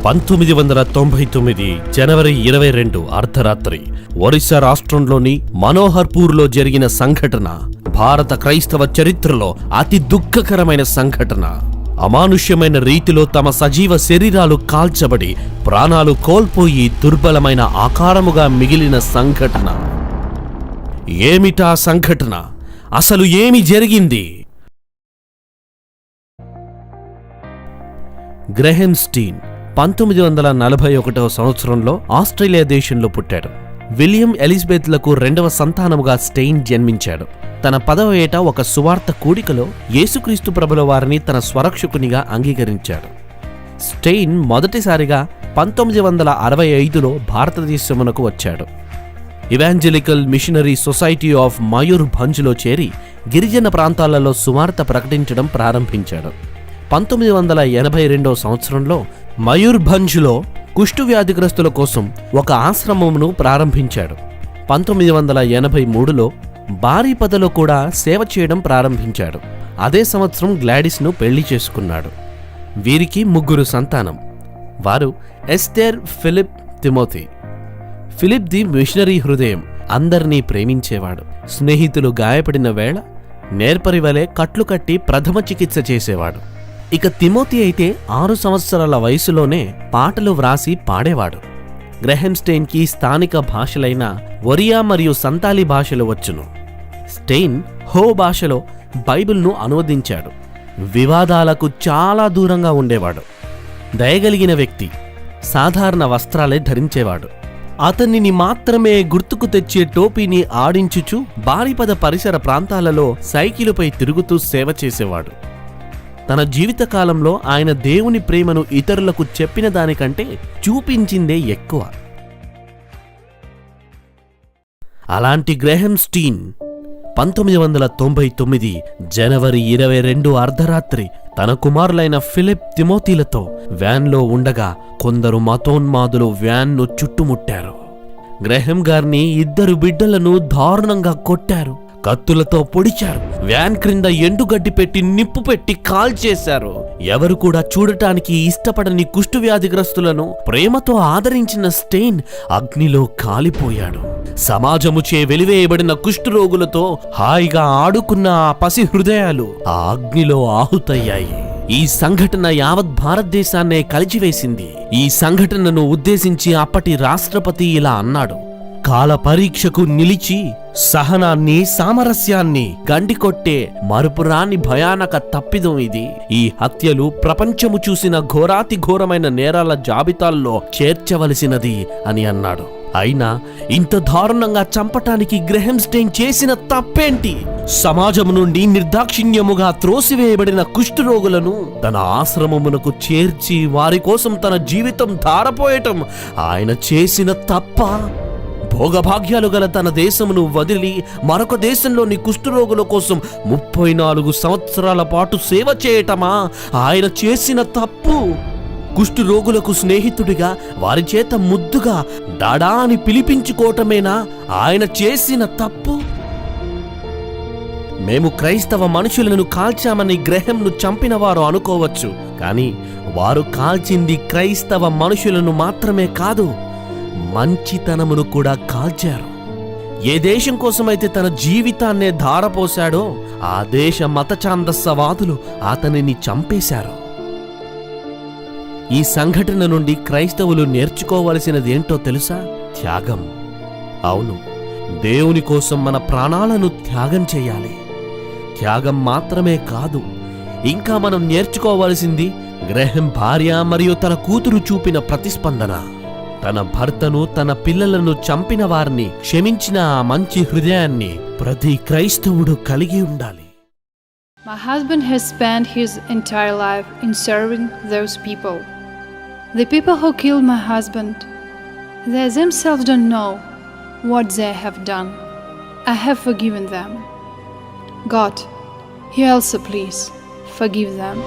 1999 జనవరి 22 అర్ధరాత్రి ఒరిస్సా రాష్ట్రంలోని మనోహర్పూర్లో జరిగిన సంఘటన భారత క్రైస్తవ చరిత్రలో అతి దుఃఖకరమైన సంఘటన. అమానుష్యమైన రీతిలో తమ సజీవ శరీరాలు కాల్చబడి ప్రాణాలు కోల్పోయి దుర్బలమైన ఆకారముగా మిగిలిన సంఘటన. ఏమిటా సంఘటన? అసలు ఏమి జరిగింది? గ్రహెమ్ స్టీన్ 1941వ సంవత్సరంలో ఆస్ట్రేలియా దేశంలో పుట్టాడు. విలియం ఎలిజబెత్లకు రెండవ సంతానముగా స్టెయిన్ జన్మించాడు. తన 10వ ఏట ఒక సువార్త కూడికలో యేసుక్రీస్తు ప్రభుల వారిని తన స్వరక్షకునిగా అంగీకరించాడు. స్టెయిన్ మొదటిసారిగా 1965లో భారతదేశమునకు వచ్చాడు. ఇవాంజలికల్ మిషనరీ సొసైటీ ఆఫ్ మయూర్భంజ్లో చేరి గిరిజన ప్రాంతాలలో సువార్త ప్రకటించడం ప్రారంభించాడు. 1982వ సంవత్సరంలో మయూర్భంజ్లో కుష్ఠవ్యాధిగ్రస్తుల కోసం ఒక ఆశ్రమమును ప్రారంభించాడు. 1983లో బారీపదలో కూడా సేవ చేయడం ప్రారంభించాడు. అదే సంవత్సరం గ్లాడిస్ను పెళ్లి చేసుకున్నాడు. వీరికి 3 సంతానం. వారు Esther, Philip, Timothy. Philip the missionary హృదయం, అందరినీ ప్రేమించేవాడు. స్నేహితులు గాయపడిన వేళ నేర్పరి వలె కట్లు కట్టి ప్రథమ చికిత్స చేసేవాడు. ఇక తిమోతి అయితే 6 సంవత్సరాల వయసులోనే పాటలు వ్రాసి పాడేవాడు. గ్రహెమ్ స్టెయిన్కి స్థానిక భాషలైన ఒరియా మరియు సంతాలీ భాషలు వచ్చును. స్టెయిన్ హో భాషలో బైబిల్ను అనువదించాడు. వివాదాలకు చాలా దూరంగా ఉండేవాడు. దయగలిగిన వ్యక్తి. సాధారణ వస్త్రాలే ధరించేవాడు. అతనిని మాత్రమే గుర్తుకు తెచ్చే టోపీని ఆడించుచు బారిపద పరిసర ప్రాంతాలలో సైకిలుపై తిరుగుతూ సేవ చేసేవాడు. తన జీవితకాలంలో ఆయన దేవుని ప్రేమను ఇతరులకు చెప్పిన దానికంటే చూపించిందే ఎక్కువ. అలాంటి గ్రహెమ్ స్టీన్ 1999 జనవరి 22 అర్ధరాత్రి తన కుమారులైన ఫిలిప్, తిమోతిలతో వ్యాన్లో ఉండగా కొందరు మతోన్మాదులు వ్యాన్ను చుట్టుముట్టారు. గ్రహెమ్ గారిని 2 బిడ్డలను దారుణంగా కొట్టారు. కత్తులతో పొడిచారు. వ్యాన్ క్రింద ఎండుగడ్డి పెట్టి నిప్పు పెట్టి కాల్చేశారు. ఎవరు కూడా చూడటానికి ఇష్టపడని కుష్ఠవ్యాధిగ్రస్తులను ప్రేమతో ఆదరించిన స్టెయిన్ అగ్నిలో కాలిపోయాడు. సమాజముచే వెలివేయబడిన కుష్ఠరోగులతో హాయిగా ఆడుకున్న ఆ పసి హృదయాలు ఆ అగ్నిలో ఆహుతయ్యాయి. ఈ సంఘటన యావత్ భారతదేశాన్నే కలిచివేసింది. ఈ సంఘటనను ఉద్దేశించి అప్పటి రాష్ట్రపతి ఇలా అన్నాడు: కాల పరీక్షకు నిలిచి సహనాన్ని, సామరస్యాన్ని గండికొట్టే మరుపురాని భయానక తప్పిదం ఇది. ఈ హత్యలు ప్రపంచము చూసిన ఘోరాతి ఘోరమైన నేరాల జాబితాల్లో చేర్చవలసినది అని అన్నాడు. అయినా ఇంత దారుణంగా చంపటానికి గ్రహెమ్ స్టెయిన్ చేసిన తప్పేంటి? సమాజం నుండి నిర్దాక్షిణ్యముగా త్రోసివేయబడిన కుష్ఠరోగులను తన ఆశ్రమమునకు చేర్చి వారి కోసం తన జీవితం ధారపోయటం ఆయన చేసిన తప్ప? భోగభాగ్యాలు గల తన దేశమును వదిలి మరొక దేశంలోని కుష్ఠరోగుల కోసం 34 సంవత్సరాల పాటు సేవ చేయటమా ఆయన చేసిన తప్పు? కుష్ఠరోగులకు స్నేహితుడిగా వారి చేత ముద్దుగా డాడా అని పిలిపించుకోవటమేనా ఆయన చేసిన తప్పు? మేము క్రైస్తవ మనుషులను కాల్చామని గ్రహెమ్ను చంపిన వారు అనుకోవచ్చు. కానీ వారు కాల్చింది క్రైస్తవ మనుషులను మాత్రమే కాదు, మంచితనమును కూడా కాల్చారు. ఏ దేశం కోసమైతే తన జీవితాన్నే ధారపోశాడో ఆ దేశ మతఛాందస్సవాదులు అతనిని చంపేశారు. ఈ సంఘటన నుండి క్రైస్తవులు నేర్చుకోవలసినదేంటో తెలుసా? త్యాగం. అవును, దేవుని కోసం మన ప్రాణాలను త్యాగం చేయాలి. త్యాగం మాత్రమే కాదు, ఇంకా మనం నేర్చుకోవలసింది గ్రహెమ్ భార్య మరియు తన కూతురు చూపిన ప్రతిస్పందన. తన భర్తను, తన పిల్లలను చంపిన వారిని క్షమించిన ఆ మంచి హృదయాన్ని ప్రతి క్రైస్తవుడు కలిగి ఉండాలి. My husband has spent his entire life in serving those people. The people who killed my husband, they themselves don't know what they have done. I have forgiven them. God, you also please forgive them.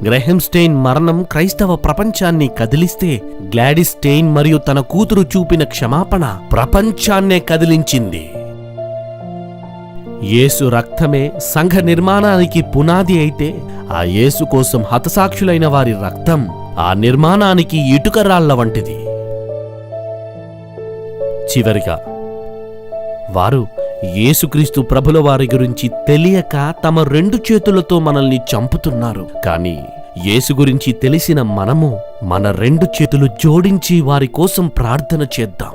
Graham Staines మరణం క్రైస్తవ ప్రపంచాన్ని కదిలిస్తే, Gladys strain మరియు తన కూతురు చూపిన క్షమాపణ ప్రపంచాన్నే కదిలించింది. యేసు రక్తమే సంఘ నిర్మాణానికి పునాది అయితే, ఆ యేసు కోసం హతసాక్షులైన వారి రక్తం ఆ నిర్మాణానికి ఇటుకరాళ్ల వంటిది. చివరిగా వారు యేసుక్రీస్తు ప్రభుల వారి గురించి తెలియక తమ 2 చేతులతో మనల్ని చంపుతున్నారు. కానీ యేసు గురించి తెలిసిన మనము మన 2 చేతులు జోడించి వారి కోసం ప్రార్థన చేద్దాం.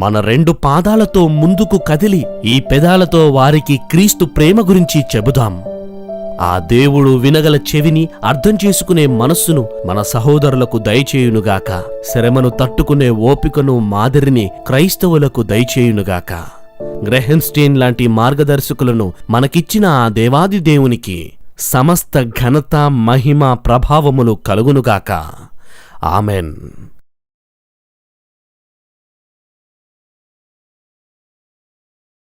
మన 2 పాదాలతో ముందుకు కదిలి ఈ పెదాలతో వారికి క్రీస్తు ప్రేమ గురించి చెబుదాం. ఆ దేవుడు వినగల చెవిని, అర్థం చేసుకునే మనస్సును మన సహోదరులకు దయచేయునుగాక. శ్రమను తట్టుకునే ఓపికను, మాదిరిని క్రైస్తవులకు దయచేయునుగాక. గ్రెహెమ్ స్టీన్ లాంటి మార్గదర్శకులను మనకిచ్చిన ఆ దేవాది దేవునికి సమస్త ఘనత, మహిమ, ప్రభావములు కలుగునుగాక. ఆమెన్.